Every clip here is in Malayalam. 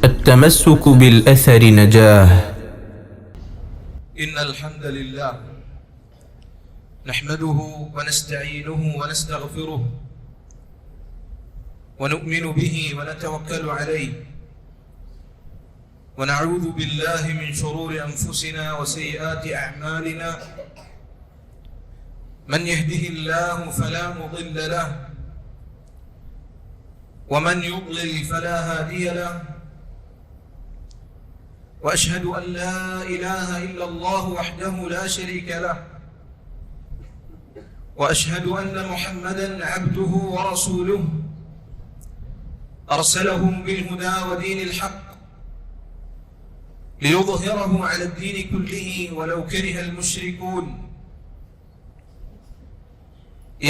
التمسك بالأثر نجاه. إن الحمد لله نحمده ونستعينه ونستغفره ونؤمن به ونتوكل عليه ونعوذ بالله من شرور أنفسنا وسيئات أعمالنا. من يهده الله فلا مضل له ومن يضلل فلا هادي له. وأشهد أن لا إله إلا الله وحده لا شريك له وأشهد أن محمدا عبده ورسوله أرسله بالهدى ودين الحق ليظهره على الدين كله ولو كره المشركون.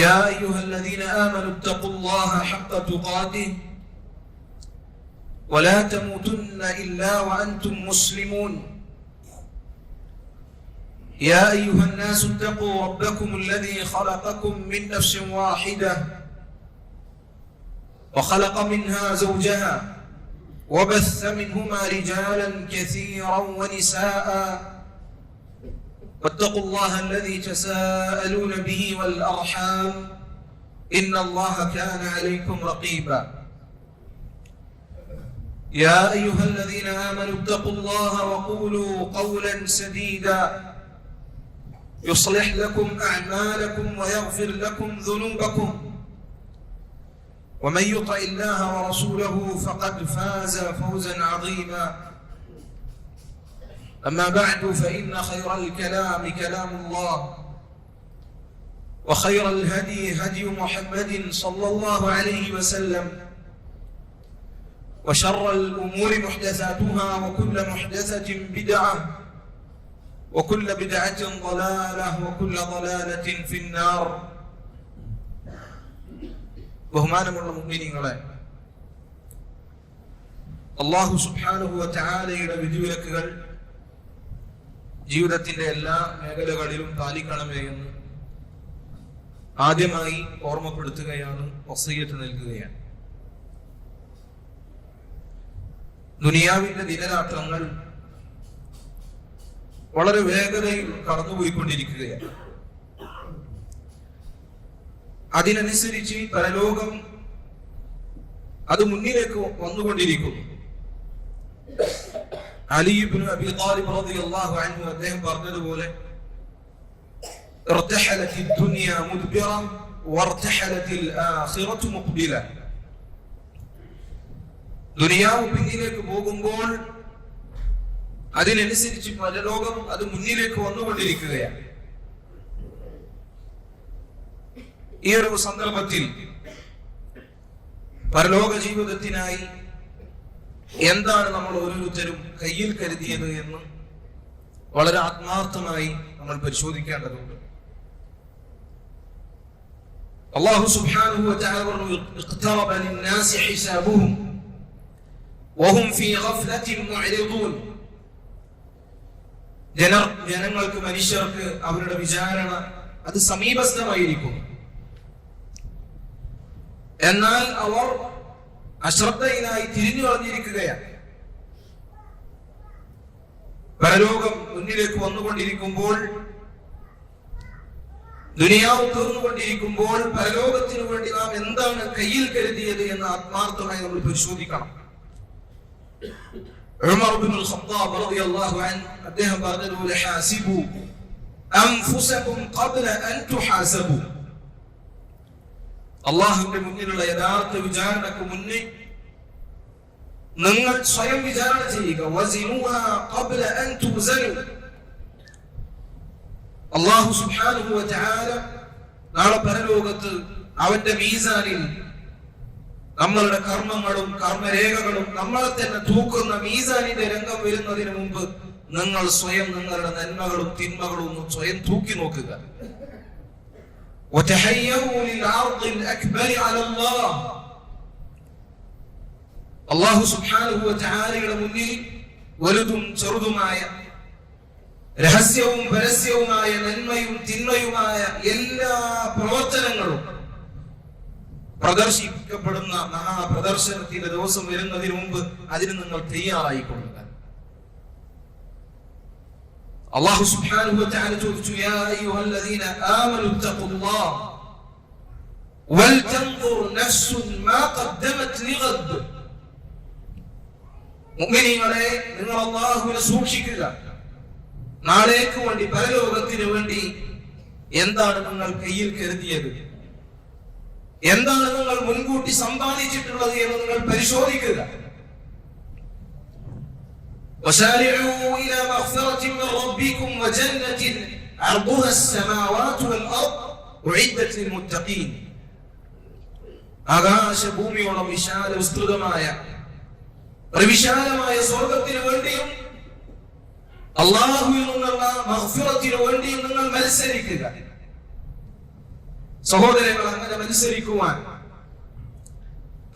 يا أيها الذين آمنوا اتقوا الله حق تقاته ولا تموتن إلا وأنتم مسلمون. يا أيها الناس اتقوا ربكم الذي خلقكم من نفس واحدة وخلق منها زوجها وبث منهما رجالا كثيرا ونساء واتقوا الله الذي تساءلون به والأرحام إن الله كان عليكم رقيبا. يا أيها الذين آمنوا اتقوا الله وقولوا قولا سديدا يصلح لكم أعمالكم ويغفر لكم ذنوبكم ومن يطع الله ورسوله فقد فاز فوزا عظيما. أما بعد فإن خير الكلام كلام الله وخير الهدي هدي محمد صلى الله عليه وسلم وشر الأمور محدثاتها وكل محدثة بدعة وكل بدعة ضلالة وكل ضلالة في النار. ബഹുമാനമുള്ള മുഅ്മിനീങ്ങളെ, അല്ലാഹു സുബ്ഹാനഹു വ തആലയുടെ വിധിവിലക്കുകൾ ജീവിതത്തിന്റെ എല്ലാ മേഖലകളിലും പാലിക്കണമേ എന്ന് ആദ്യമായി ഓർമ്മപ്പെടുത്തുകയാണ്, വസിയ്യത്ത് നൽകുകയാണ്. ദുനിയാവിന്റെ ദിനരാത്രങ്ങൾ വളരെ വേഗതയിൽ കടന്നുപോയിക്കൊണ്ടിരിക്കുകയാണ്. അതിനനുസരിച്ച് പരലോകം അത് മുന്നിലേക്ക് വന്നുകൊണ്ടിരിക്കുന്നു. അലി ഇബ്നു അബീ ത്വാലിബ് റളിയല്ലാഹു അൻഹു അദ്ദേഹം പറഞ്ഞതുപോലെ ഇർതഹലത്തി ദുനിയ മുദ്ബിറ വർതഹലത്തിൽ ആഖിറതു മുഖ്ബില. ദുനിയാവ് പിന്നിലേക്ക് പോകുമ്പോൾ അതിനനുസരിച്ച് പരലോകം അത് മുന്നിലേക്ക് വന്നുകൊണ്ടിരിക്കുകയാണ്. ഈ ഒരു സന്ദർഭത്തിൽ പരലോക ജീവിതത്തിനായി എന്താണ് നമ്മൾ ഓരോരുത്തരും കയ്യിൽ കരുതിയത് എന്ന് വളരെ ആത്മാർത്ഥമായി നമ്മൾ പരിശോധിക്കേണ്ടതുണ്ട്. അല്ലാഹു സുബ്ഹാനഹു വ തആല പറഞ്ഞു, ഇഖ്തറബ ലിന്നാസി ഹിസാബുഹും വഹും ഫീ ഗഫ്ലത്തിൻ മുഅ്രിദൂൻ. ജനങ്ങൾക്ക്, മനുഷ്യർക്ക് അവരുടെ വിചാരണ അത് സമീപസ്ഥമായിരിക്കുന്നു. എന്നാൽ അവർ അശ്രദ്ധയിലായി തിരിഞ്ഞു കളഞ്ഞിരിക്കുകയാണ്. പരലോകം മുന്നിലേക്ക് വന്നുകൊണ്ടിരിക്കുമ്പോൾ, ദുനിയാവ് തീർന്നുകൊണ്ടിരിക്കുമ്പോൾ പരലോകത്തിനു വേണ്ടി നാം എന്താണ് കയ്യിൽ കരുതിയത് എന്ന് ആത്മാർത്ഥമായി നമ്മൾ പരിശോധിക്കണം. ഉമർ ഇബ്നുൽ ഖത്താബ് റളിയല്ലാഹു അൻഹു അദ്ദേഹം പറഞ്ഞതുപോലെ, ഹാസിബു അൻഫുസകും ഖബ്ല അൻ തുഹാസബു. അല്ലാഹുവിന്റെ മുന്നിലുള്ള യഥാർത്ഥ വിചാരണക്ക് മുന്നേ നിങ്ങൾ സ്വയം വിചാരണ ചെയ്യുക. വസിനുഹാ ഖബ്ല അൻ തുസനു. അല്ലാഹു സുബ്ഹാനഹു വ തആല നാളെ പരലോകത്ത് അവന്റെ മീസാനിൽ നമ്മളുടെ കർമ്മങ്ങളും കർമ്മരേഖകളും നമ്മളെ തന്നെ തൂക്കുന്ന മീസാനിന്റെ രംഗം വരുന്നതിന് മുമ്പ് നിങ്ങൾ സ്വയം നിങ്ങളുടെ നന്മകളും തിന്മകളും സ്വയം തൂക്കി നോക്കുക. അല്ലാഹു സുബ്ഹാനഹു വ തആലയുടെ മുന്നിൽ വലുതും ചെറുതുമായ, രഹസ്യവും പരസ്യവുമായ, നന്മയും തിന്മയുമായ എല്ലാ പ്രവർത്തനങ്ങളും പ്രദർശിപ്പിക്കപ്പെടുന്ന മഹാപ്രദർശനത്തിന്റെ ദിവസം വരുന്നതിന് മുമ്പ് അതിന് നിങ്ങൾ തയ്യാറായിക്കൊള്ളുക. അല്ലാഹു സുബ്ഹാനഹു വ തആല ചോദിച്ചു, യാ അയ്യുഹല്ലദീന ആമനു തഖുല്ലാഹ് വൽതൻദുർ നഫ്സുൻ മാ ഖദ്ദമത് ലിഗദ്. മുഅ്മിനീങ്ങളെ, നിങ്ങൾ അല്ലാഹുവിനെ സൂക്ഷിക്കുക. നാളേക്ക് വേണ്ടി, പരലോകത്തിന് വേണ്ടി എന്താണ് നിങ്ങൾ കയ്യിൽ കരുതിയത്, എന്താണ് നിങ്ങൾ മുൻകൂട്ടി സമ്പാദിച്ചിട്ടുള്ളത് എന്ന് നിങ്ങൾ പരിശോധിക്കുക. وسارعوا إلى مغفرة من ربكم وجنة عرضها السماوات والأرض أعدت للمتقين. ആകാശഭൂമിയോളം വിശാല വിസ്തൃതമായ വിശാലമായ സ്വർഗത്തിന് വേണ്ടിയും അല്ലാഹുവിൽ നിന്നുള്ള മഗ്ഫിറത്തിന് വേണ്ടിയും നിങ്ങൾ മത്സരിക്കുക. സഹോദരങ്ങൾ, അങ്ങനെ മത്സരിക്കുവാൻ,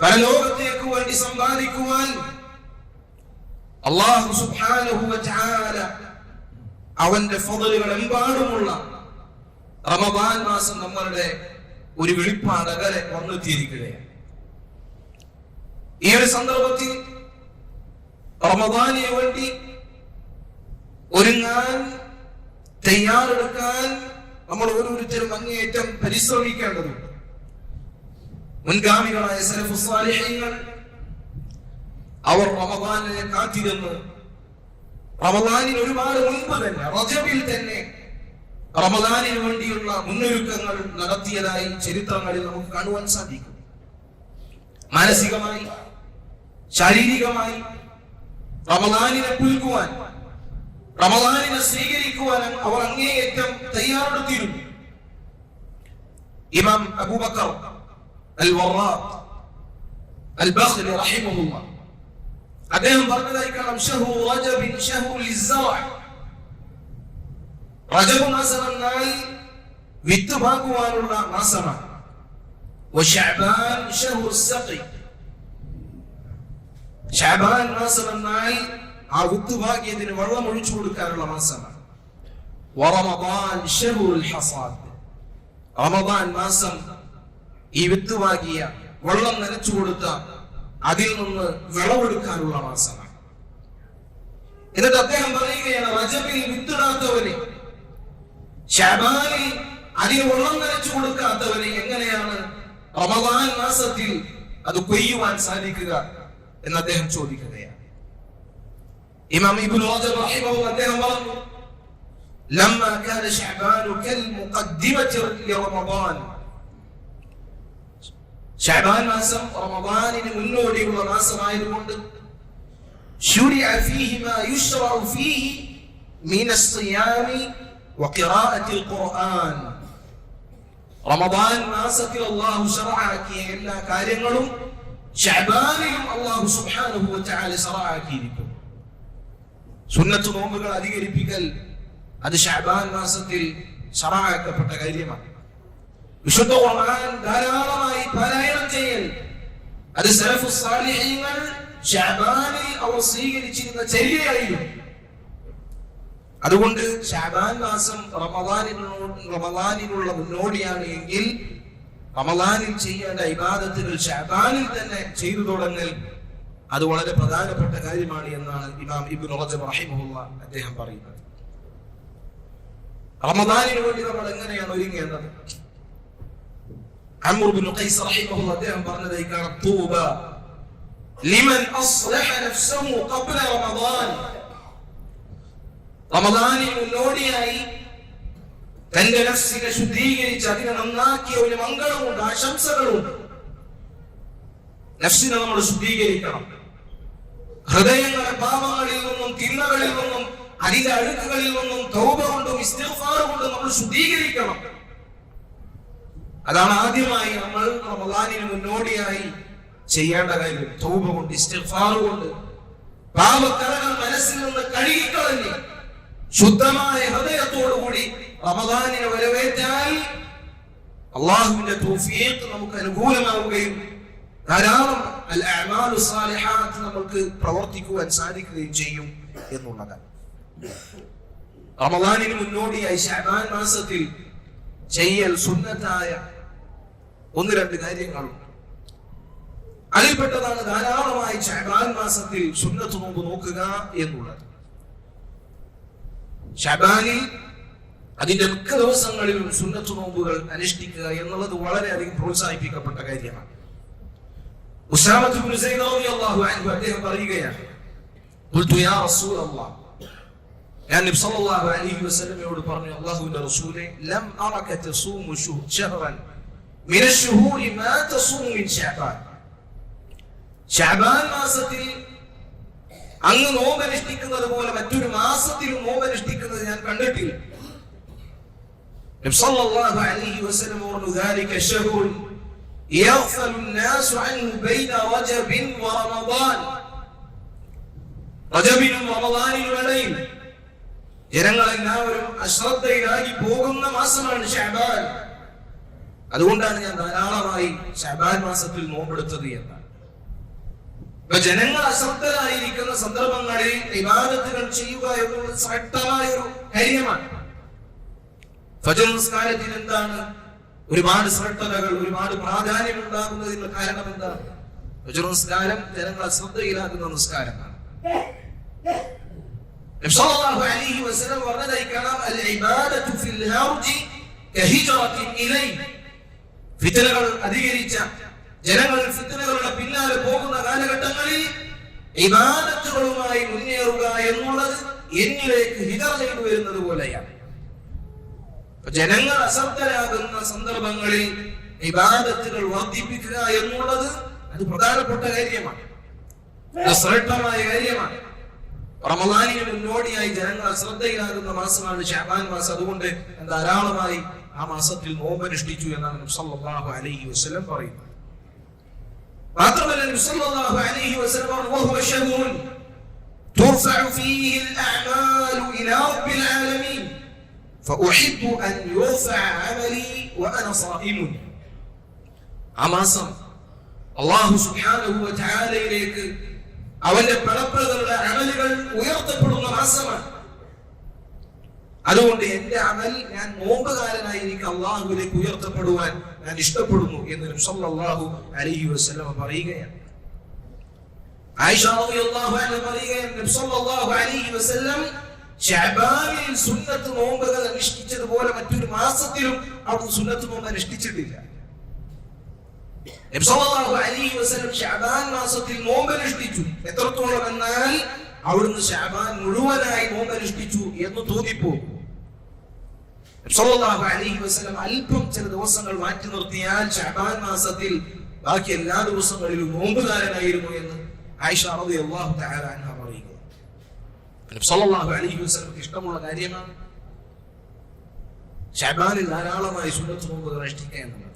പരലോകത്തേക്ക് വേണ്ടി സമ്പാദിക്കുവാൻ അല്ലാഹു സുബ്ഹാനഹു വ തആല അവന്റെ ഫضലുകൾ എമ്പാടുമുള്ള റമദാൻ മാസം നമ്മളുടെ ഒരു വെളിപ്പാടകലെ വന്നെത്തിയിരിക്കുകയാണ്. ഈ ഒരു സന്ദർഭത്തിൽ റമദാനിന് വേണ്ടി ഒരുങ്ങാൻ, തയ്യാറെടുക്കാൻ നമ്മൾ ഓരോരുത്തരും അങ്ങേയറ്റം പരിശ്രമിക്കേണ്ടതുണ്ട്. മുൻഗാമികളായ സലഫുസ് സാലിഹീങ്ങൾ അവർ റമദാനിനെ കാത്തിരുന്ന് റമദാനിന് ഒരുപാട് മുൻപ് തന്നെ, റജബിൽ തന്നെ റമദാനിന് വേണ്ടിയുള്ള മുന്നൊരുക്കങ്ങൾ നടത്തിയതായി ചരിത്രങ്ങളിൽ നമുക്ക് കാണുവാൻ സാധിക്കും. മാനസികമായി, ശാരീരികമായി റമദാനിനെ പുൽകുവാൻ, റമദാനിനെ സ്വീകരിക്കുവാൻ അവർ അങ്ങേയറ്റം തയ്യാറെടുത്തിരുന്നു. ഇമാം അബൂബക്കർ അൽ-വറാഖ് അൽ-ബഖരി റഹിമഹുല്ലാഹ് അദ്ദേഹം പറഞ്ഞതായി കാണാം, ശഹ്റു റജബിൻ ശഹ്റു ലിസ്സറഅ്. റജബ് മാസം എന്നാൽ വിത്ത് പാകുവാനുള്ള മാസമാണ്. വശഅബാൻ ശഹ്റു സഖി. ശഅബാൻ മാസം എന്നാൽ ആ വിത്ത് പാകിയതിന് വെള്ളം ഒഴിച്ചു കൊടുക്കാനുള്ള മാസമാണ്. വറമദാൻ ശഹ്റുൽ ഹസാദ്. റമദാൻ മാസം ഈ വിത്ത് പാകിയ, വെള്ളം നനച്ചു കൊടുത്ത, അതിൽ നിന്ന് വിളവെടുക്കാനുള്ള മാസമാണ്. എന്നിട്ട് അദ്ദേഹം പറയുകയാണ്, റജബിൽ വിത്തിടാത്തവന്, ശഅബാനിൽ അതിന് വെള്ളം നനച്ചു കൊടുക്കാത്തവന് എങ്ങനെയാണ് റമദാൻ മാസത്തിൽ അത് കൊയ്യുവാൻ സാധിക്കുക എന്ന് അദ്ദേഹം ചോദിക്കുകയാണ്. ഇമാം ഇബ്നു റജബ് റഹിമഹുല്ലാഹ് അദ്ദേഹം പറഞ്ഞു, ലമ്മാ കാന ശഅബാൻ കൽ മുഖദ്ദിമത്തി ലിറമദാൻ. ശഅബാൻ മാസം റമദാനിന് മുന്നോടിയുള്ള മാസമായതുകൊണ്ട് ശുരിഅ ഫീഹി മാ യുശ്റഉ ഫീഹി മിനസ് സിയാമി വഖിറാഅത്തിൽ ഖുർആൻ. റമദാൻ മാസത്തിൽ അല്ലാഹു ശറഅക്കിയ എല്ലാ കാര്യങ്ങളും ശഅബാനിലും അല്ലാഹു സുബ്ഹാനഹു വ തആല ശറഅക്കിയിരിക്കുന്നു. സുന്നത്ത് നോമ്പുകൾ അധികരിപ്പിക്കൽ അത് ശഅബാൻ മാസത്തിൽ ശറഅക്കപ്പെട്ട കാര്യമാണ്. വിശുദ്ധ ഖുർആൻ ധാരാളമായി പാരായണം ചെയ്യൽ അത് സലഫുസ് സാലിഹീങ്ങൾ ശഅബാനിൽ അവർ സ്വീകരിച്ചിരുന്ന ചര്യയായിരുന്നു. അതുകൊണ്ട് ശഅബാൻ മാസം റമദാനിനുള്ള മുന്നോടിയാണ് എങ്കിൽ റമദാനിൽ ചെയ്യേണ്ട ഇബാദത്തുകൾ ശഅബാനിൽ തന്നെ ചെയ്തു തുടങ്ങൽ അത് വളരെ പ്രധാനപ്പെട്ട കാര്യമാണ് എന്നാണ് ഇമാം ഇബ്നു റജബ് റഹിമഹുല്ലാഹ് അദ്ദേഹം പറയുന്നത്. റമദാനിന് വേണ്ടി നമ്മൾ എങ്ങനെയാണ് ഒരുങ്ങേണ്ടത്? അംർ ഇബ്നു ഖൈസ് റഹിമഹുല്ലാഹ് അദ്ദേഹം പറഞ്ഞതായി കാണാം, തൂബ ലിമൻ അസ്ലഹ നഫ്സഹു ഖബ്ല റമദാൻ. റമദാനിന് മുന്നോടിയായി തന്റെ നഫ്സിനെ ശുദ്ധീകരിച്ച് അതിനെ നന്നാക്കിയ ഒരു മംഗളമുണ്ട്, ആശംസകളുണ്ട്. നഫ്സിനെ നമ്മൾ ശുദ്ധീകരിക്കണം. ഹൃദയങ്ങളെ പാപങ്ങളിൽ നിന്നും, തിന്മകളിൽ നിന്നും, അതിന്റെ അഴുക്കുകളിൽ നിന്നും തൗബ കൊണ്ടും ഇസ്തിഗ്ഫാർ കൊണ്ടും നമ്മൾ ശുദ്ധീകരിക്കണം. അതാണ് ആദ്യമായി നമ്മൾ റമദാനിന് മുന്നോടിയായി ചെയ്യേണ്ട കാര്യം. തൗബ കൊണ്ട്, ഇസ്തിഗ്ഫാർ കൊണ്ട് പാപക്കറകൾ മനസ്സിൽ നിന്ന് കഴുകിക്കളഞ്ഞ് ശുദ്ധമായ ഹൃദയത്തോടുകൂടി റമദാനിനെ വരവേറ്റാൽ അല്ലാഹുവിന്റെ തൗഫീഖ് നമുക്ക് അനുകൂലമാവുകയും ധാരാളം അൽ അഅ്മാലു സാലിഹാത്ത് നമുക്ക് പ്രവർത്തിക്കുവാൻ സാധിക്കുകയും ചെയ്യും എന്നുള്ളതാണ്. റമദാനിന് മുന്നോടിയായി ശഅബാൻ മാസത്തിൽ ചെയ്യൽ സുന്നത്തായ ഒന്ന് രണ്ട് കാര്യങ്ങളുണ്ട്. അതിൽപ്പെട്ടതാണ് ധാരാളമായി ശഅബാൻ മാസത്തിൽ സുന്നത്ത് നോമ്പ് നോക്കുക എന്നുള്ളത്. ശഅബാനിൽ അതിന്റെ മിക്ക ദിവസങ്ങളിലും സുന്നത്ത് നോമ്പുകൾ അനുഷ്ഠിക്കുക എന്നുള്ളത് വളരെയധികം പ്രോത്സാഹിപ്പിക്കപ്പെട്ട കാര്യമാണ്. ഉസാമത്ത് ഇബ്നു സൈദ് റളിയല്ലാഹു അൻഹു അദ്ദേഹം പറയുകയാണ്, ഖുൽതു യാ റസൂലല്ലാഹ്, ഞാൻ നബി സല്ലല്ലാഹു അലൈഹി വസല്ലമയോട് പറഞ്ഞു, അല്ലാഹുവിന്റെ റസൂലേ, ലം അറക തസൂമു ശഹറൻ മിന അശ്ശുഹൂരി മാ തസൂമു മിൻ ശഅബാൻ. ശഅബാൻ മാസത്തിൽ അങ്ങ് നോമ്പ് അനുഷ്ഠിക്കുന്നത് പോലെ മറ്റൊരു മാസത്തിലും നോമ്പ് അനുഷ്ഠിക്കുന്നത് ഞാൻ കണ്ടിട്ടില്ല. നബി സല്ലല്ലാഹു അലൈഹി വസല്ലം പറഞ്ഞു, ذلك شهر يغفل الناس عنه بين رجب ورمضان. റജബിനും റമദാനിനും ഇടയിൽ ജനങ്ങൾ എല്ലാവരും അശ്രദ്ധയിലായി പോകുന്ന മാസമാണ് ശഅബാൻ. അതുകൊണ്ടാണ് ഞാൻ ധാരാളമായി ശഅബാൻ മാസത്തിൽ നോമ്പെടുത്തത് എന്നാണ്. ജനങ്ങൾ അശ്രദ്ധരായിരിക്കുന്ന സന്ദർഭങ്ങളിൽ ഇബാദത്തുകൾ ചെയ്യുക എന്നുള്ളത് ശ്രദ്ധമായ ഒരു കാര്യമാണ്. ഫജ്ർ നിസ്കാരത്തിന് എന്താണ് ഒരുപാട് ശ്രദ്ധകൾ, ഒരുപാട് പ്രാധാന്യം ഉണ്ടാകുന്നതിന്റെ കാരണം എന്താണ്? ഫജ്ർ നിസ്കാരം ജനങ്ങൾ അശ്രദ്ധയിലാകുന്ന നിസ്കാരമാണ്. നബി സല്ലല്ലാഹു അലൈഹി വസല്ലം പറഞ്ഞതായി കാണാം, അൽ ഇബാദത്തു ഫിൽ ഹർജി കഹിജറത്തിൻ ഇലൈഹി. ഫിത്നകൾ അധികരിച്ച ജനങ്ങൾ ഫിത്നകളുടെ പിന്നാലെ പോകുന്ന കാലഘട്ടങ്ങളിൽ ഇബാദത്തുകളുമായി മുന്നേറുക എന്നുള്ളത് എന്നിലേക്ക് ഹിജറ ചെയ്തു വരുന്നത് പോലെയാണ്. ജനങ്ങൾ അശ്രദ്ധരാകുന്ന സന്ദർഭങ്ങളിൽ ഇബാദത്തുകൾ വർദ്ധിപ്പിക്കുക എന്നുള്ളത് അത് പ്രധാനപ്പെട്ട കാര്യമാണ്, ശ്രേഷ്ഠമായ കാര്യമാണ്. റമദാനിന് മുന്നോടിയായി ജനങ്ങൾ അശ്രദ്ധയിലാകുന്ന മാസമാണ് ശഅബാൻ മാസം. അതുകൊണ്ട് ധാരാളമായി ആ മാസത്തിൽ നോമ്പനുഷ്ഠിച്ചു എന്നാണ് നബി സല്ലല്ലാഹു അലൈഹി വസല്ലം പറയുന്നത്. മാത്രമല്ല നബി സല്ലല്ലാഹു അലൈഹി വസല്ലം പറഞ്ഞു, വഹുവ ശഹ്റുൻ തുർഫഉ ഫീഹി അൽഅഅമാലു ഇലാ റബ്ബിൽ ആലമീൻ ഫഉഹിബ്ബു അൻ യുർഫഅ അമലി വഅന സായിമുൻ. ആ മാസം അല്ലാഹു സുബ്ഹാനഹു വ തആലയിലേക്ക് അവന്റെ പടപ്പുകളുടെ അമലുകൾ ഉയർത്തപ്പെടുന്ന മാസമാണ്. അതുകൊണ്ട് എന്റെ അമൽ, ഞാൻ നോമ്പുകാരനായി എനിക്ക് അള്ളാഹുവിലേക്ക് ഉയർത്തപ്പെടുവാൻ ഞാൻ ഇഷ്ടപ്പെടുന്നു എന്ന് നബി സല്ലല്ലാഹു അലൈഹി വസല്ലം പറയുകയാണ്. ആയിഷ റളിയല്ലാഹു അൻഹ പറയുകയാണ്, നബി സല്ലല്ലാഹു അലൈഹി വസല്ലം ശഅബാനിൽ സുന്നത്ത് നോമ്പുകൾ അനുഷ്ഠിച്ചതുപോലെ മറ്റൊരു മാസത്തിലും അവിടുന്ന് സുന്നത്ത് നോമ്പ് അനുഷ്ഠിച്ചിട്ടില്ല. നബി സല്ലല്ലാഹു അലൈഹി വസല്ലം ശഅബാൻ മാസത്തിൽ നോമ്പ് അനുഷ്ഠിച്ചു. എത്രത്തോളം എന്നാൽ അവിടുന്ന് ശഅബാൻ മുഴുവനായി നോമ്പ് അനുഷ്ഠിച്ചു എന്ന് തോന്നിപ്പോകും. നബി സല്ലല്ലാഹു അലൈഹി വസല്ലം അല്പം ചില ദിവസങ്ങൾ മാറ്റി നിർത്തിയാൽ ശഅബാൻ മാസത്തിൽ ബാക്കി എല്ലാ ദിവസങ്ങളിലും നോമ്പുകാരനായിരുന്നു എന്ന് ആയിഷ റളിയല്ലാഹു തആല അൻഹ പറയുന്നു. നബി സല്ലല്ലാഹു അലൈഹി വസല്ലം ഇഷ്ടമുള്ള കാര്യമാണ് ശഅബാനിൽ ധാരാളമായി സുന്നത്ത് നോമ്പുകൾ അനുഷ്ഠിക്കുക എന്നുള്ളത്.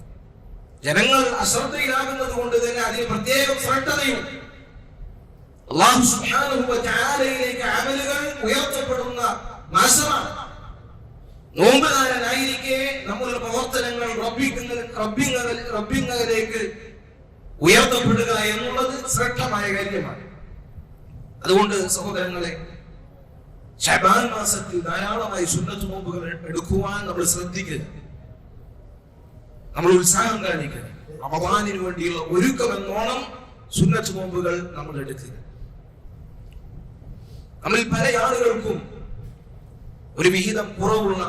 ജനങ്ങൾ അശ്രദ്ധയിലാകുന്നത് കൊണ്ട് തന്നെ അതിന് പ്രത്യേകം ശ്രദ്ധയുണ്ട്. അല്ലാഹു സുബ്ഹാനഹു വ തആലയിലേക്ക് അമലുകൾ ഉയർത്തപ്പെടുന്ന മാസമാണ്. നോമ്പുകാരനായിരിക്കെ നമ്മുടെ പ്രവർത്തനങ്ങൾ റബ്ബിലേക്ക് ഉയർത്തപ്പെടുക എന്നുള്ളത് ശ്രദ്ധമായ കാര്യമാണ്. അതുകൊണ്ട് സഹോദരങ്ങളെ, ശഅബാൻ മാസത്തിൽ ധാരാളമായി സുന്നത്ത് നോമ്പുകൾ എടുക്കുവാൻ നമ്മൾ ശ്രദ്ധിക്കുക, നമ്മൾ ഉത്സാഹം കാണിക്കുക. റമദാനിന് വേണ്ടിയുള്ള ഒരുക്കമെന്നോണം സുന്നത്ത് നോമ്പുകൾ നമ്മൾ എടുക്കുക. നമ്മിൽ പല ആളുകൾക്കും ഒരു വിഹിതം കുറവുള്ള,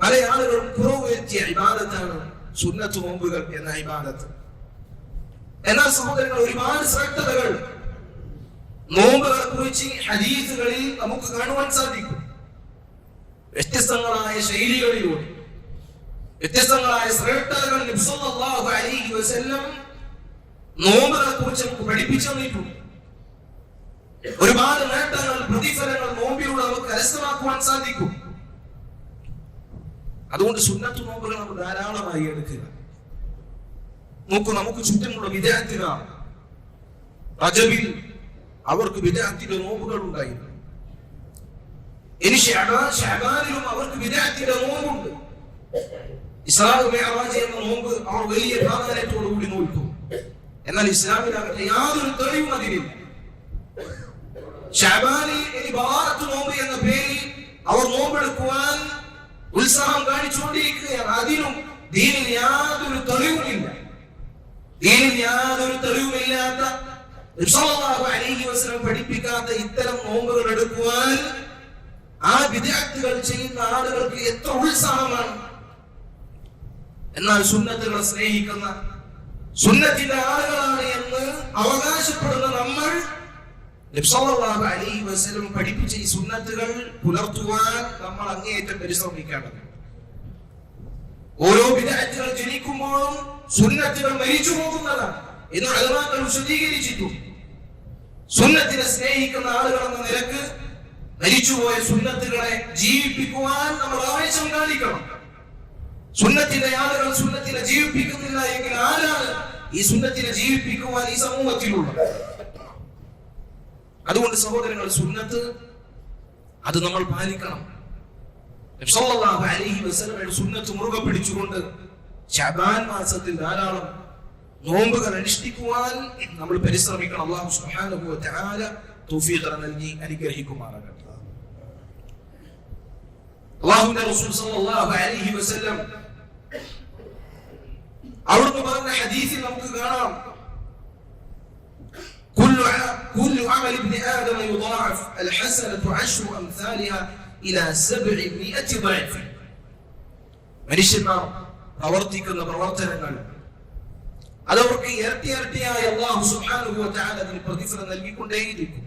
പല ആളുകളും കുറവ് വരുത്തിയ ഇബാദത്താണ് സുന്നത്ത് നോമ്പുകൾ എന്ന ഇബാദത്ത്. എന്നാൽ സഹോദരങ്ങൾ, ഒരുപാട് ശ്രദ്ധകൾ നോമ്പുകളെ കുറിച്ച് ഹദീസുകളിൽ നമുക്ക് കാണുവാൻ സാധിക്കും. വ്യത്യസ്തങ്ങളായ ശൈലികളിലൂടെ വ്യത്യസ്തങ്ങളായ ശ്രേഷ്ഠതകൾ നബി സല്ലല്ലാഹു അലൈഹി വസല്ലം നോമ്പുകളെ കുറിച്ച് നമുക്ക് പഠിപ്പിച്ചു തന്നിട്ടുണ്ട്. ഒരുപാട് നേട്ടങ്ങൾ, പ്രതിഫലങ്ങൾ നോമ്പിലൂടെ നമുക്ക് കരസ്ഥമാക്കുവാൻ സാധിക്കും. അതുകൊണ്ട് സുന്നത്ത് നോമ്പുകൾ നമ്മൾ ധാരാളമായി എടുക്കുക. നോക്കൂ, നമുക്ക് ചുറ്റുമുള്ള വിദ്യാർത്ഥികൾ റജബിൽ അവർക്ക് വിദ്യാർത്ഥിയുടെ നോമ്പുകൾ ഉണ്ടായിരുന്നു. ഇനി ശഅബാനിലും അവർക്ക് വിദ്യാർത്ഥിയുടെ നോമ്പുണ്ട്. ഇസ്രാ മിഅ്റാജ് എന്ന നോമ്പ് അവർ വലിയ പ്രാധാന്യത്തോടുകൂടി നോക്കും. എന്നാൽ ഇസ്ലാമിലാകട്ടെ യാതൊരു തെളിവും അതിലില്ല. ശഅബാനിൽ ഇനി ബറാഅത്ത് നോമ്പ് എന്ന പേരിൽ അവർ നോമ്പെടുക്കുവാൻ ഉത്സാഹം കാണിച്ചുകൊണ്ടിരിക്കുകയാണ്. അതിനും ദീനിൽ യാതൊരു തെളിവുമില്ല. ദീനിൽ യാതൊരു തെളിവുമില്ലാത്ത സല്ലല്ലാഹു അലൈഹി വസല്ലം പഠിപ്പിക്കാത്ത ഇത്തരം നോമ്പുകൾ എടുക്കുവാൻ ആ ബിദ്അത്തുകൾ ചെയ്യുന്ന ആളുകൾക്ക് എത്ര ഉത്സാഹമാണ്. എന്നാൽ സുന്നത്തുകളെ സ്നേഹിക്കുന്ന സുന്നത്തിന്റെ ആളുകളാണ് എന്ന് അവകാശപ്പെടുന്ന നമ്മൾ നബി സല്ലല്ലാഹു അലൈഹി വസല്ലം പഠിപ്പിച്ച ഈ സുന്നത്തുകൾ പുലർത്തുവാൻ നമ്മൾ അങ്ങേയറ്റം പരിശ്രമിക്കേണ്ടതുണ്ട്. ഓരോ ബിദ്അത്തുകൾ ജനിക്കുമ്പോഴും സുന്നത്തുകൾ മരിച്ചു പോകുന്നതാണ് എന്ന് ഉലമാക്കൾ വിശദീകരിച്ചിട്ടുണ്ട്. സുന്നത്തിനെ സ്നേഹിക്കുന്ന ആളുകൾ എന്ന നിലക്ക് മരിച്ചുപോയ സുന്നത്തുകളെ ജീവിപ്പിക്കുവാൻ നമ്മൾ ആവേശം കാണിക്കണം. സുന്നത്തിന്റെ ആളുകൾ സുന്നത്തിനെ ജീവിപ്പിക്കുന്നില്ല എങ്കിൽ ആരാണ് ഈ സുന്നത്തിനെ ജീവിപ്പിക്കുവാൻ ഈ സമൂഹത്തിലുള്ളത്? അതുകൊണ്ട് സഹോദരങ്ങൾ, സുന്നത്ത് അത് നമ്മൾ പാലിക്കണം. നബി സല്ലല്ലാഹു അലൈഹി വസല്ലമയുടെ സുന്നത്ത് മുറുകെ പിടിച്ചുകൊണ്ട് ശഅബാൻ മാസത്തിൽ ധാരാളം നോമ്പുകൾ അനുഷ്ഠിക്കുവാൻ നമ്മൾ പരിശ്രമിക്കണം. അല്ലാഹു സുബ്ഹാനഹു വ തആല തൗഫീഖ് നൽകി അനുഗ്രഹിക്കുമാറാകട്ടെ. അല്ലാഹുവിന്റെ റസൂൽ സല്ലല്ലാഹു അലൈഹി വസല്ലം അവിടുന്ന് പറഞ്ഞ ഹദീസിൽ നമുക്ക് കാണാം, كل عمل ابن آدم يضاعف الحسنة 10 أمثالها إلى 700 ضعف. മനുഷ്യന്മാർ പ്രവർത്തിക്കുന്ന പ്രവർത്തനങ്ങൾ അതവർക്ക് ഇരട്ടിയായി അല്ലാഹു സുബ്ഹാനഹു വ തആല അതിന് പ്രതിഫലം നൽകിക്കൊണ്ടേയിരിക്കും.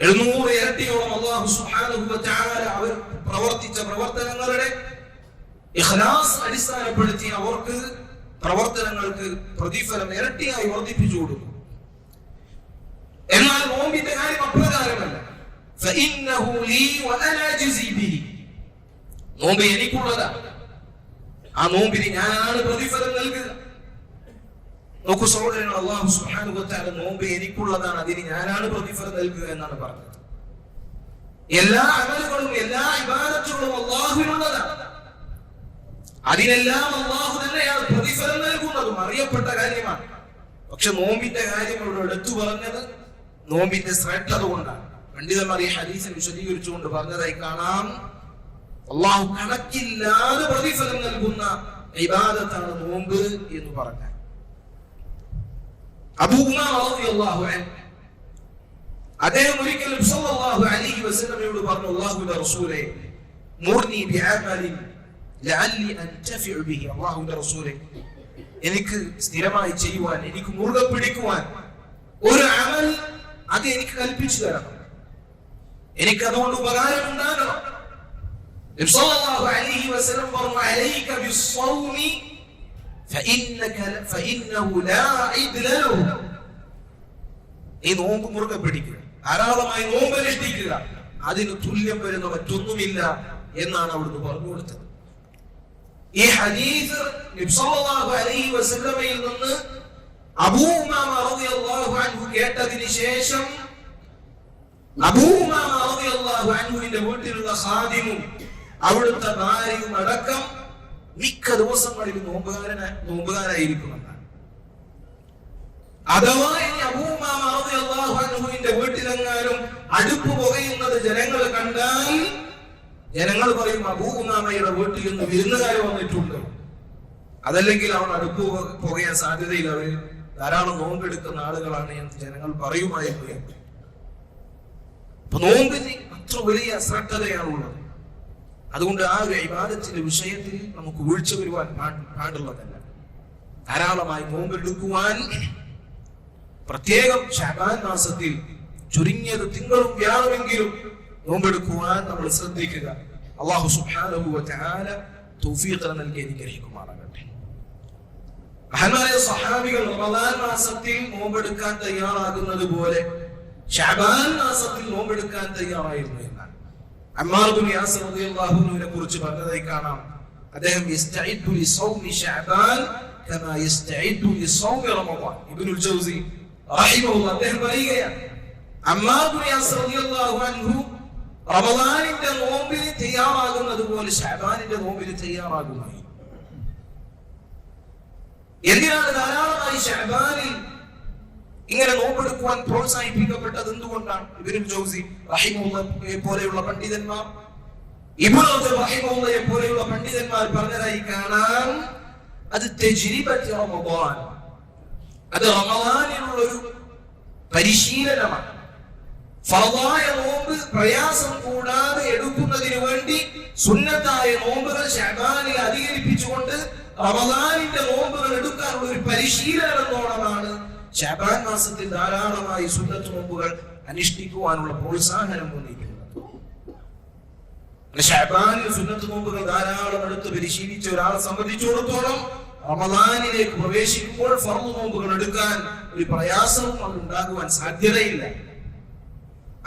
700 ഇരട്ടിയോളം അല്ലാഹു സുബ്ഹാനഹു വ തആല അവർ പ്രവർത്തിച്ച പ്രവർത്തനങ്ങളുടെ ഇഖ്ലാസ് അടിസ്ഥാനപ്പെടുത്തി അവർക്ക് പ്രവർത്തനങ്ങൾക്ക് പ്രതിഫലം ഇരട്ടിയായി വർദ്ധിപ്പിച്ചു കൊടുക്കും. എന്നാൽ നോമ്പിന്റെ കാര്യം അപ്രകാരമല്ല. ഫഇന്നഹു ലീ വഅനാ അജ്സി ബിഹി. നോമ്പ് എനിക്കുള്ളതാണ്, ആ നോമ്പിന് ഞാനാണ് പ്രതിഫലം നൽകുക. നോക്കൂ സഹോദരങ്ങൾ, അല്ലാഹു സുബ്ഹാനഹു വ തആല നോമ്പ് എനിക്കുള്ളതാണ്, അതിന് ഞാനാണ് പ്രതിഫലം നൽകുക എന്നാണ് പറഞ്ഞത്. എല്ലാ അമലുകളും എല്ലാ ഇബാദത്തുകളും അല്ലാഹുവിനുള്ളതാണ്. അതിനെല്ലാം അല്ലാഹു തന്നെയാണ് പ്രതിഫലം നൽകുന്നതും അറിയപ്പെട്ട കാര്യമാണ്. പക്ഷെ നോമ്പിന്റെ കാര്യം ഇവിടെ എടുത്തു പറഞ്ഞത് നോമ്പിന്റെ ശ്രേഷ്ഠത കൊണ്ടാണ്. പണ്ഡിതന്മാർ ഈ ഹദീസിനെ വിശദീകരിച്ചുകൊണ്ട് പറഞ്ഞതായി കാണാം, അല്ലാഹു കണക്കില്ലാതെ പ്രതിഫലം നൽകുന്ന ഇബാദത്താണ് നോമ്പ് എന്ന് പറഞ്ഞാൽ. അബൂ ഉമാമ റളിയല്ലാഹു അൻഹു അദ്ദേഹം ഒരിക്കൽ നബി സല്ലല്ലാഹു അലൈഹി വസല്ലമയോട് പറഞ്ഞു, അല്ലാഹുവിന്റെ റസൂലേ, മുർനി ബിഅമലിൻ ലഅല്ലി അൻതഫിഉ ബിഹി. അല്ലാഹുവിന്റെ റസൂലേ, എനിക്ക് സ്ഥിരമായി ചെയ്യുവാൻ, എനിക്ക് മുറുകെ പിടിക്കുവാൻ ഒരു അമൽ അത് എനിക്ക് കൽപ്പിച്ചു തരണം, എനിക്ക് അതുകൊണ്ട് ഉപകാരം ഉണ്ടാകണം. നബി സല്ലല്ലാഹു അലൈഹി വസല്ലം പറഞ്ഞു, അലൈക ബിസ്സൗമി ഫഇന്നഹു ലാ ഇദ്ല ലഹു. നീ നോമ്പ് മുറുകെ പിടിക്കുക, ധാരാളമായി നോമ്പ് അനുഷ്ഠിക്കുക, അതിന് തുല്യം വരുന്ന മറ്റൊന്നുമില്ല എന്നാണ് അവിടുന്ന് പറഞ്ഞു കൊടുത്തത്. ഈ ഹദീസ് നബി സല്ലല്ലാഹു അലൈഹി വസല്ലമയിൽ നിന്ന് അബൂ ഉമാമ റളിയല്ലാഹു അൻഹു കേട്ടതിന് ശേഷം അബൂ ഉമാമ റളിയല്ലാഹു അൻഹുവിന്റെ വീട്ടിലുള്ള ഖാദിമും അവിടുത്തെ ഭാര്യയും അടക്കം മിക്ക ദിവസങ്ങളിൽ നോമ്പുകാരായിരിക്കുമെന്നാണ്. അഥവാ ഇനി അബൂ ഉമാമ റളിയല്ലാഹു അൻഹുവിന്റെ വീട്ടിലെങ്ങാനും അടുപ്പ് പുകയുന്നത് ജനങ്ങൾ കണ്ടാൽ ജനങ്ങൾ പറയും, അബൂ ഉമാമയുടെ വീട്ടിൽ നിന്ന് വിരുന്നുകാർ വന്നിട്ടുണ്ട്, അതല്ലെങ്കിൽ അവൻ അടുപ്പ് പുകയാൻ സാധ്യതയില്ല, അവർ ധാരാളം നോമ്പെടുക്കുന്ന ആളുകളാണ് എന്ന് ജനങ്ങൾ പറയുമായിരുന്നു. അപ്പൊ നോമ്പിന് അത്ര വലിയ ശ്രദ്ധതയാണുള്ളത്. അതുകൊണ്ട് ആ ഒരു ഇബാദത്തിന്റെ വിഷയത്തിൽ നമുക്ക് വീഴ്ച വരുവാൻ പാടുള്ളതല്ല. ധാരാളമായി നോമ്പെടുക്കുവാൻ, പ്രത്യേകം ശഅബാൻ മാസത്തിൽ ചുരുങ്ങിയത് തിങ്കളും വ്യാഴമെങ്കിലും നോമ്പെടുക്കുവാൻ നമ്മൾ ശ്രദ്ധിക്കുക. അല്ലാഹു സുബ്ഹാനഹു വ തആല തൗഫീഖ് നൽകി അനുഗ്രഹിക്കുമാറാകട്ടെ. മഹാനായ സ്വഹാബികൾ റമദാൻ മാസത്തിൽ നോമ്പെടുക്കാൻ തയ്യാറാകുന്നത് പോലെ ശഅബാൻ മാസത്തിൽ നോമ്പെടുക്കാൻ തയ്യാറായിരുന്നു എന്നാണ്. അമ്മാർ ഇബ്നു യാസിർ റളിയല്ലാഹു അൻഹുവിനെ കുറിച്ച് പറഞ്ഞതായി കാണാം, അദ്ദേഹം യസ്തഇദു ലിസൗമി ശഅബാൻ കമാ യസ്തഇദു ലിസൗമി റമദാൻ. ഇബ്നുൽ ജൗസി റഹിമഹുല്ലാഹ് അദ്ദേഹം പറയുകയാണ്, അമ്മാർ ഇബ്നു യാസിർ റളിയല്ലാഹു അൻഹു റമദാനിന്റെ നോമ്പിന് തയ്യാറാകുന്നത് പോലെ ശഅബാനിന്റെ നോമ്പിന് തയ്യാറാകുമായി. എന്തിനാണ് ധാരാളമായി ശഅബാനിൽ ഇങ്ങനെ നോമ്പെടുക്കുവാൻ പ്രോത്സാഹിപ്പിക്കപ്പെട്ടത്? എന്തുകൊണ്ടാണ്? ഇബ്നുൽ ജൗസി റഹിമഹുല്ലാഹയെ പോലെയുള്ള പണ്ഡിതന്മാർ, ഇബ്നു റജബ് റഹിമഹുല്ലാഹയെ പോലെയുള്ള പണ്ഡിതന്മാർ പറഞ്ഞതായി കാണാം, അത് തജ്രിബത്ത് റമദാൻ, അത് റമദാനിനുള്ള ഒരു പരിശീലനമാണ്. ഫർദായ നോമ്പ് പ്രയാസം കൂടാതെ എടുക്കുന്നതിന് വേണ്ടി സുന്നത്തായ നോമ്പുകൾ ശഅബാനിൽ അധികരിപ്പിച്ചുകൊണ്ട് റമദാനിന്റെ നോമ്പുകൾ എടുക്കാനുള്ള ഒരു പരിശീലനം എന്നോണമാണ് ശഅബാൻ മാസത്തിൽ ധാരാളമായി സുന്നത്ത് നോമ്പുകൾ അനുഷ്ഠിക്കുവാനുള്ള പ്രോത്സാഹനം വന്നിരിക്കുന്നത്. ശഅബാനിൽ സുന്നത്ത് നോമ്പുകൾ ധാരാളം എടുത്ത് പരിശീലിച്ച ഒരാളെ സംബന്ധിച്ചിടത്തോളം റമദാനിലേക്ക് പ്രവേശിക്കുമ്പോൾ ഫർദ് നോമ്പുകൾ എടുക്കാൻ ഒരു പ്രയാസവും അതുണ്ടാകുവാൻ സാധ്യതയില്ല.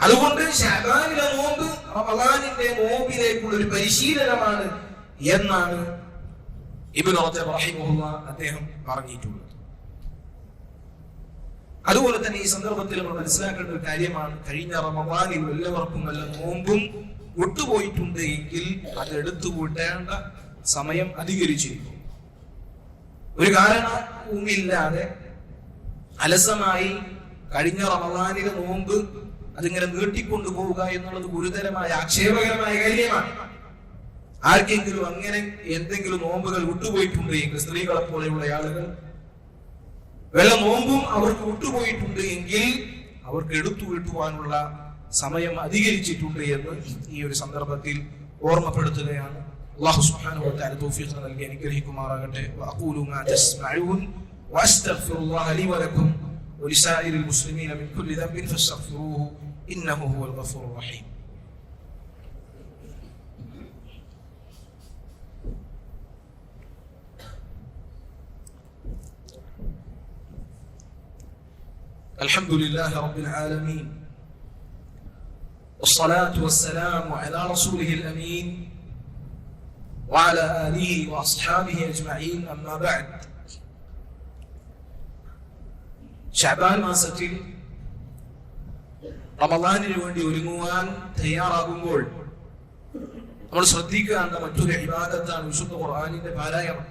അതുകൊണ്ട് ശഅബാനിലെ നോമ്പ് റമദാനിന്റെ നോമ്പിലേക്കുള്ള ഒരു പരിശീലനമാണ് എന്നാണ് ഇബ്നു റജബ് റഹിമഹുല്ലാഹ് അദ്ദേഹം പറഞ്ഞിട്ടുള്ളത്. അതുപോലെ തന്നെ ഈ സന്ദർഭത്തിൽ നമ്മൾ മനസ്സിലാക്കേണ്ട ഒരു കാര്യമാണ്, കഴിഞ്ഞ റമദാനിൽ എല്ലാവർക്കും വല്ല നോമ്പും വിട്ടുപോയിട്ടുണ്ട് എങ്കിൽ അത് എടുത്തു കൂട്ടേണ്ട സമയം അധികരിച്ചിരിക്കും. ഒരു കാരണവുമില്ലാതെ അലസമായി കഴിഞ്ഞ റമദാനിലെ നോമ്പ് അതിങ്ങനെ നീട്ടിക്കൊണ്ടു പോവുക എന്നുള്ളത് ഗുരുതരമായ ആക്ഷേപകരമായ കാര്യമാണ്. ആർക്കെങ്കിലും അങ്ങനെ എന്തെങ്കിലും നോമ്പുകൾ വിട്ടുപോയിട്ടുണ്ട് എങ്കിൽ, സ്ത്രീകളെ പോലെയുള്ള ആളുകൾ വല്ല നോമ്പും അവർക്ക് വിട്ടുപോയിട്ടുണ്ട് എങ്കിൽ അവർക്ക് എടുത്തു വീട്ടുവാനുള്ള സമയം അധികരിച്ചിട്ടുണ്ട് എന്ന് ഈ ഒരു സന്ദർഭത്തിൽ ഓർമ്മപ്പെടുത്തുകയാണ്. അല്ലാഹു സുബ്ഹാനഹു വ തആല തൗഫീഖ് നൽകി അനുഗ്രഹിക്കുമാറാകട്ടെ. വഅഖൂലു മാ തസ്മഊൻ വഅസ്തഗ്ഫിറുല്ലാഹ ലി വലക്കും വലിസായിരിൽ മുസ്ലിമീന മിൻ കുല്ലി ദംബിൻ ഫസ്തഗ്ഫിറൂഹു ഇന്നഹു ഹുവൽ ഗഫൂറുർ റഹീം. الحمد لله رب العالمين والصلاة والسلام على رسوله الأمين وعلى آله وأصحابه أجمعين أما بعد. ശഅബാൻ മാസത്തിൽ റമദാനിന് വേണ്ടി ഒരുങ്ങുവാൻ തയ്യാറാകുമ്പോൾ നമ്മൾ ശ്രദ്ധിക്കേണ്ട മറ്റൊരു ഇബാദത്താണ് വിശുദ്ധ ഖുർആനിന്റെ പാരായണം.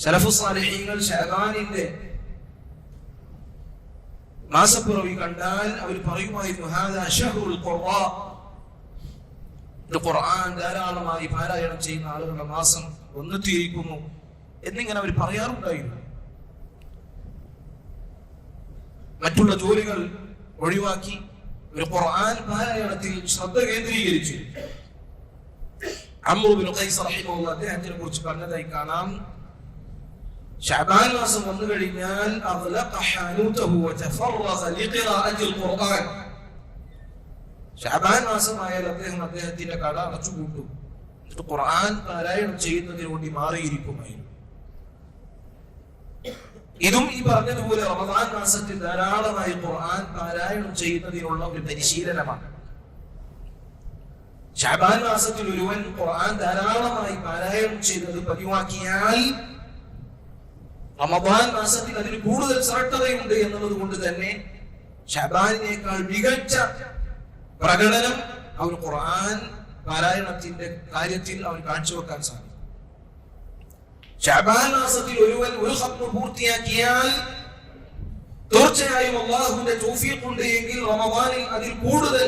സലഫു സാലിഹീങ്ങൾ ശഅബാനിന്റെ മാസപ്പിറവി കണ്ടാൽ അവർ പറയുമായിരുന്നു, ഹാദാ ശഹ്റുൽ ഖുർആൻ, ഖുർആൻ ധാരാളമായി പാരായണം ചെയ്യുന്ന ആളുകളുടെ മാസം വന്നെത്തിയിരിക്കുന്നു എന്നിങ്ങനെ അവർ പറയാറുണ്ടായിരുന്നു. മറ്റുള്ള ജോലികൾ ഒഴിവാക്കി ഒരു ഖുർആൻ പാരായണത്തിൽ ശ്രദ്ധ കേന്ദ്രീകരിച്ചു. അംറു ബിൻ ഖൈസ് റഹിമഹുല്ലാഹ് അദ്ദേഹത്തിനെ കുറിച്ച് പറഞ്ഞതായി കാണാം, ശഅബാൻ മാസം വന്നു കഴിഞ്ഞാൽ അഗ്ലഖ ഹാനൂതഹു വതഫറഗ ലിഖിറാഅത്തിൽ ഖുർആൻ. ശഅബാൻ മാസമായാൽ അദ്ദേഹത്തിന്റെ കട അടച്ചുപൂട്ടും, എന്നിട്ട് ഖുർആൻ പാരായണം ചെയ്യുന്നതിന് വേണ്ടി മാറിയിരിക്കുമായിരുന്നു. ഇതും ഈ പറഞ്ഞതുപോലെ റമദാൻ മാസത്തിൽ ധാരാളമായി ഖുർആൻ പാരായണം ചെയ്യുന്നതിനുള്ള ഒരു പരിശീലനമാണ്. ശഅബാൻ മാസത്തിൽ ഒരുവൻ ഖുർആൻ ധാരാളമായി പാരായണം ചെയ്യുന്നത് പതിവാക്കിയാൽ റമദാൻ മാസത്തിൽ അതിന് കൂടുതൽ ശ്രദ്ധതയുണ്ട് എന്നുള്ളത് കൊണ്ട് തന്നെ ശഅബാനിനേക്കാൾ മികച്ച പ്രകടനം അവൻ ഖുർആൻ പാരായണത്തിന്റെ കാര്യത്തിൽ അവൻ കാഴ്ചവെക്കാൻ സാധിക്കും. ശഅബാൻ മാസത്തിൽ ഒരുവൻ ഒരു ഖത്മ പൂർത്തിയാക്കിയാൽ തീർച്ചയായും അല്ലാഹുവിന്റെ തൗഫീഖ് ഉണ്ട് എങ്കിൽ റമദാനിൽ അതിൽ കൂടുതൽ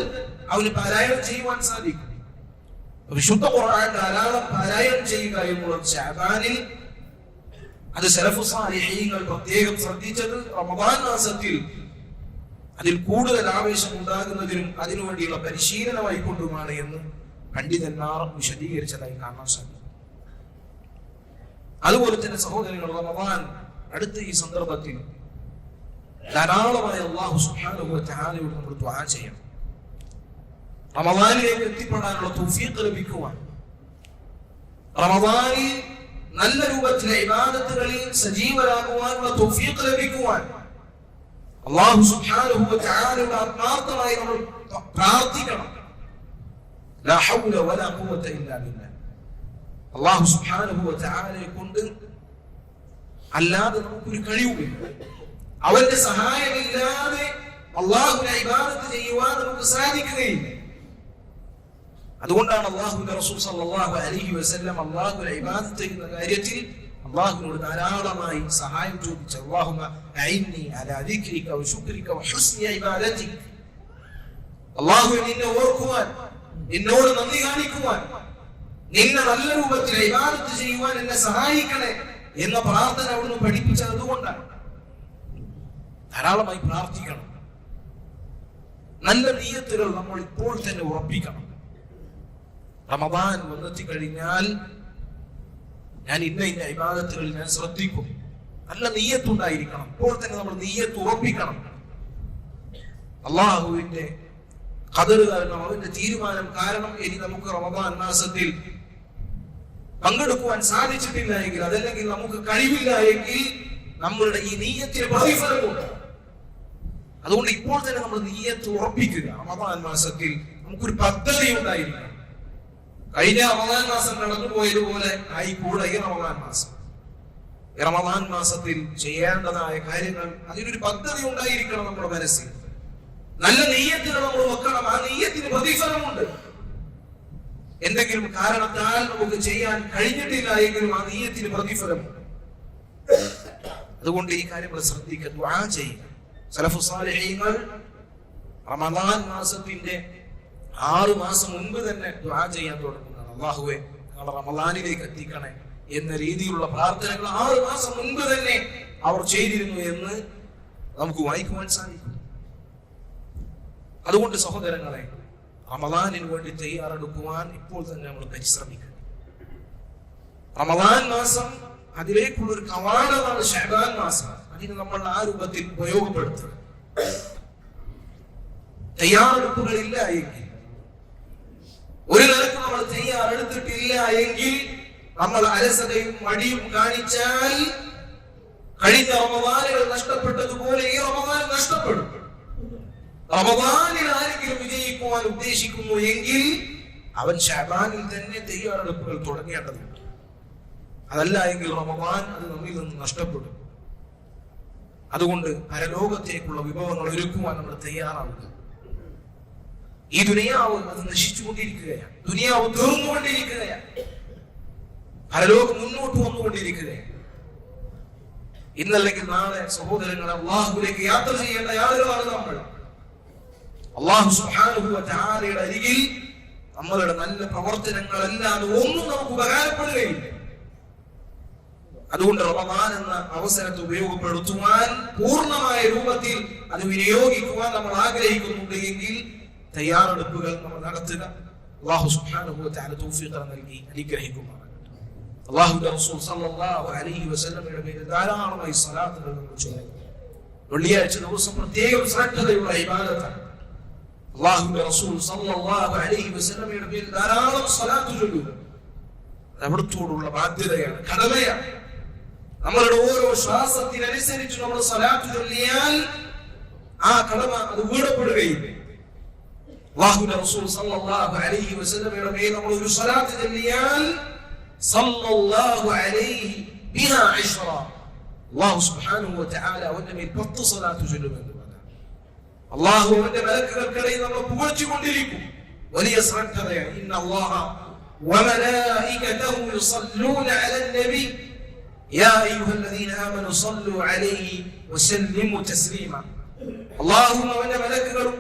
അവന് പാരായണം ചെയ്യുവാൻ സാധിക്കും. വിശുദ്ധ ഖുർആൻ ധാരാളം പാരായണം ചെയ്യുക എന്നുള്ളത് ശഅബാനിൽ അത് സലഫു സാലിഹീങ്ങൾ പ്രത്യേകം ശ്രദ്ധിച്ചത് റമദാൻ മാസത്തിൽ അതിൽ കൂടുതൽ ആവേശം ഉണ്ടാകുന്നതിനും അതിനുവേണ്ടിയുള്ള പരിശീലനമായി കൊണ്ടുമാണ് എന്ന് പണ്ഡിതന്മാർ വിശദീകരിച്ചതായി കാണാൻ സാധിക്കും. അതുപോലെ തന്നെ സഹോദരങ്ങൾ, റമദാൻ അടുത്ത ഈ സന്ദർഭത്തിൽ ധാരാളമായി അല്ലാഹു സുബ്ഹാനഹു വ തആലയോട് നമ്മൾ ദുആ ചെയ്യണം. റമദാനിലേക്ക് എത്തിപ്പെടാനുള്ള തൗഫീഖ് ലഭിക്കുവാൻ, റമദാനിൽ നല്ല രൂപത്തിലെ ഇബാദത്തുകളിൽ സജീവരാകുവാനുള്ള തൗഫീഖ് ലഭിക്കുവാൻ അല്ലാഹു സുബ്ഹാനഹു വ തആലയോട് ആത്മാർത്ഥമായി നമ്മൾ പ്രാർത്ഥിക്കണം. ലാ ഹൗല വലാ ഖുവത ഇല്ലാ ബില്ലാഹ്. അല്ലാഹു സുബ്ഹാനഹു വ തആലയെ കൊണ്ട് അല്ലാതെ നമുക്കൊരു കഴിവുമില്ല. അവന്റെ സഹായമില്ലാതെ അല്ലാഹുവിനെ ഇബാദത്ത് ചെയ്യുവാൻ നമുക്ക് സാധിക്കുകയില്ല. അതുകൊണ്ടാണ് അല്ലാഹുവിന്റെ റസൂൽ സല്ലല്ലാഹു അലൈഹി വസല്ലം അല്ലാഹുവിനെ ഇബാദത്ത് ചെയ്യുന്ന കാര്യത്തിൽ അല്ലാഹുവിനോട് ധാരാളമായി സഹായം ചോദിച്ചു. അല്ലാഹുമ്മ അഇന്നി അലാ ദിക്രിക വ ശുക്രിക വ ഹുസ്നി ഇബാദതിക. അല്ലാഹുവേ, നിന്നെ ഓർക്കുവാൻ, നിന്നോട് നന്ദി കാണിക്കുവാൻ, നിന്നെ നല്ല രൂപത്തിൽ ഇബാദത്ത് ചെയ്യുവാൻ എന്നെ സഹായിക്കണേ എന്ന പ്രാർത്ഥന അവിടുന്ന് പഠിപ്പിച്ചത് അതുകൊണ്ടാണ്. ധാരാളമായി പ്രാർത്ഥിക്കണം. നല്ല നിയ്യത്തുകൾ നമ്മൾ ഇപ്പോൾ തന്നെ ഉറപ്പിക്കണം. റമദാൻ വന്നെത്തി കഴിഞ്ഞാൽ ഞാൻ ഇന്ന ഇബാദത്തുകളിൽ ഞാൻ ശ്രദ്ധിക്കും. നല്ല നിയ്യത്തുണ്ടായിരിക്കണം. ഇപ്പോൾ തന്നെ നമ്മൾ നിയ്യത്ത് ഉറപ്പിക്കണം. അള്ളാഹുവിന്റെ ഖദർ കാരണം, അവന്റെ തീരുമാനം കാരണം ഇനി നമുക്ക് റമദാൻ മാസത്തിൽ പങ്കെടുക്കുവാൻ സാധിച്ചിട്ടില്ല എങ്കിൽ, അതല്ലെങ്കിൽ നമുക്ക് കഴിവില്ല എങ്കിൽ നമ്മളുടെ ഈ നിയ്യത്തിന് പ്രതിഫലമുണ്ട്. അതുകൊണ്ട് ഇപ്പോൾ തന്നെ നമ്മൾ നിയ്യത്ത് ഉറപ്പിക്കുക. റമദാൻ മാസത്തിൽ നമുക്കൊരു പദ്ധതി ഉണ്ടായിരിക്കണം. കഴിഞ്ഞ റമദാൻ മാസം കടന്നുപോയതുപോലെ ആയിക്കൂടെ ഈ റമദാൻ മാസം. ഈ റമദാൻ മാസത്തിൽ ചെയ്യേണ്ടതായ കാര്യങ്ങൾ, അതിനൊരു പദ്ധതി ഉണ്ടായിരിക്കണം നമ്മുടെ മനസ്സിൽ. നല്ല നെയ്യത്തിന് നമ്മൾ വെക്കണം. ആ നെയ്യത്തിന് പ്രതിഫലമുണ്ട്. എന്തെങ്കിലും കാരണത്താൽ നമുക്ക് ചെയ്യാൻ കഴിഞ്ഞിട്ടില്ല എങ്കിലും ആ നെയ്യത്തിന് പ്രതിഫലമുണ്ട്. അതുകൊണ്ട് ഈ കാര്യങ്ങൾ ശ്രദ്ധിക്കുക, ദുആ ചെയ്യുക. സലഫു സാലിഹീങ്ങൾ റമദാൻ മാസത്തിന്റെ 6 മാസം മുൻപ് തന്നെ ദുആ ചെയ്യാൻ തുടങ്ങുന്നതാണ്. അല്ലാഹുവേ, ഞങ്ങളെ റമദാനിലേക്ക് എത്തിക്കണേ എന്ന രീതിയിലുള്ള പ്രാർത്ഥനകൾ 6 മാസം മുൻപ് തന്നെ അവർ ചെയ്തിരുന്നു എന്ന് നമുക്ക് വായിക്കുവാൻ സാധിക്കും. അതുകൊണ്ട് സഹോദരങ്ങളെ, റമദാനിന് വേണ്ടി തയ്യാറെടുക്കുവാൻ ഇപ്പോൾ തന്നെ നമ്മൾ പരിശ്രമിക്കണം. റമദാൻ മാസം അതിലേക്കുള്ള ഒരു കവാടമാണ് ശഅബാൻ മാസം. അതിന് നമ്മൾ ആ രൂപത്തിൽ ഉപയോഗപ്പെടുത്തുക. തയ്യാറെടുപ്പുകളില്ല എങ്കിൽ, ഒരു നിലക്ക് നമ്മൾ തയ്യാറെടുത്തിട്ടില്ല എങ്കിൽ, നമ്മൾ അലസതയും മടിയും കാണിച്ചാൽ കഴിഞ്ഞ റമദാനുകൾ നഷ്ടപ്പെട്ടതുപോലെ ഈ റമദാൻ നഷ്ടപ്പെടും. റമദാനിൽ ആരെങ്കിലും വിജയിക്കുവാൻ ഉദ്ദേശിക്കുന്നു എങ്കിൽ അവൻ ശഅബാനിൽ തന്നെ തയ്യാറെടുപ്പുകൾ തുടങ്ങേണ്ടതുണ്ട്. അതല്ല എങ്കിൽ റമദാൻ അത് നമ്മിൽ നിന്ന് നഷ്ടപ്പെടും. അതുകൊണ്ട് പരലോകത്തേക്കുള്ള വിഭവങ്ങൾ ഒരുക്കുവാൻ നമ്മൾ തയ്യാറാവുക. ഈ ദുനിയാവ് അത് നശിച്ചുകൊണ്ടിരിക്കുകയാണ്. ദുനിയാവ് തീർന്നുകൊണ്ടിരിക്കുകയാണ്. പരലോകം മുന്നോട്ട് വന്നുകൊണ്ടിരിക്കുകയാണ്. ഇന്നല്ലെങ്കിൽ നാളെ സഹോദരങ്ങളെ, അള്ളാഹുവിലേക്ക് യാത്ര ചെയ്യേണ്ട ആളുകളാണ് നമ്മൾ. അല്ലാഹു സുബ്ഹാനഹു വ തആലയുടെ അരികിൽ നമ്മളുടെ നല്ല പ്രവർത്തനങ്ങളല്ലാതെ ഒന്നും നമുക്ക് ഉപകാരപ്പെടുകയില്ല. അതുകൊണ്ട് റമദാൻ എന്ന അവസരത്തെ ഉപയോഗപ്പെടുത്തുവാൻ, പൂർണ്ണമായ രൂപത്തിൽ അത് വിനിയോഗിക്കുവാൻ നമ്മൾ ആഗ്രഹിക്കുന്നുണ്ട് എങ്കിൽ തയ്യാറെടുപ്പുകൾ നമ്മൾ നടത്തുക. അല്ലാഹു സുബ്ഹാനഹു വ തആല തൗഫീഖ് നൽകി അനുഗ്രഹിക്കുമാറാകട്ടെ. അല്ലാഹുവിന്റെ റസൂൽ സല്ലല്ലാഹു അലൈഹി വസല്ലമയുടെ പേരിൽ ധാരാളമായി സ്വലാത്തുകൾ നമ്മൾ ചൊല്ലുക. വെള്ളിയാഴ്ച ദിവസം പ്രത്യേകം ശ്രദ്ധയുള്ള ഇബാദത്താണ്. അല്ലാഹുവിന്റെ റസൂൽ സല്ലല്ലാഹു അലൈഹി വസല്ലമയുടെ പേരിൽ ധാരാളം സ്വലാത്ത് ചൊല്ലുക. അവിടത്തോടുള്ള ബാധ്യതയാണ്, കടമയാണ്. നമ്മളുടെ ഓരോ ശ്വാസത്തിനനുസരിച്ച് നമ്മൾ സ്വലാത്ത് ചൊല്ലിയാൽ ആ കടമ അത് വീടപ്പെടുകയില്ല. അല്ലാഹുവിന്റെ റസൂൽ സല്ലല്ലാഹു അലൈഹി വസല്ലമയുടെ പേരിൽ നമ്മൾ ഒരു സ്വലാത്ത് ചൊല്ലിയാൽ സല്ലല്ലാഹു അലൈഹി ബിഹാ 10 അല്ലാഹു സുബ്ഹാനഹു വ തആല അവന്റെ മേൽ 10 സ്വലാത്ത് ചൊല്ലുമെന്ന്. അല്ലാഹു അവന്റെ മലക്കുകൾക്കിടയിൽ നമ്മൾ പുകഴ്ത്തിക്കൊണ്ടിരിക്കും. വലിയ ശ്രദ്ധയാണ്. ഇന്ന അല്ലാഹ വമലായികതഹു യുസല്ലൂന അലൻ നബി യാ അയ്യുഹല്ലദീന ആമനൂ സ്വല്ലൂ അലൈഹി വസല്ലിമു തസ്ലീമ. അല്ലാഹുവും അവന്റെ മലക്കുകളും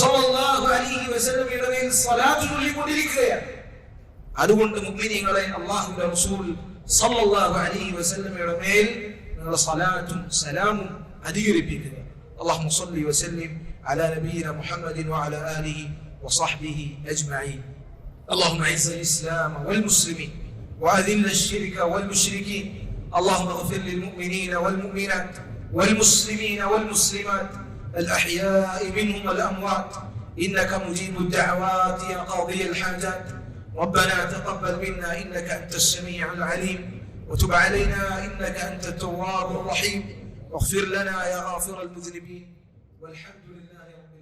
സല്ലല്ലാഹു അലൈഹി വസല്ലമയുടെ മേൽ സ്വലാത്ത് ചൊല്ലിക്കൊണ്ടിരിക്കുകയാണ്. അതുകൊണ്ട് മുഅ്മിനീങ്ങളെ, അല്ലാഹുവിന്റെ റസൂൽ സല്ലല്ലാഹു അലൈഹി വസല്ലമയുടെ മേൽ നിങ്ങൾ സ്വലാത്തും സലാമും അധികരിപ്പിക്കുക. اللهم صل وسلم على نبينا محمد وعلى آله وصحبه أجمعين. اللهم أعز الإسلام والمسلمين وأذل الشرك والمشركين. اللهم اغفر للمؤمنين والمؤمنات والمسلمين والمسلمات الأحياء منهم والأموات إنك مجيب الدعوات يا قاضي الحاجات. ربنا تقبل منا إنك أنت السميع العليم وتب علينا إنك أنت التواب الرحيم واغفر لنا يا غافر المذنبين والحمد لله رب العالمين.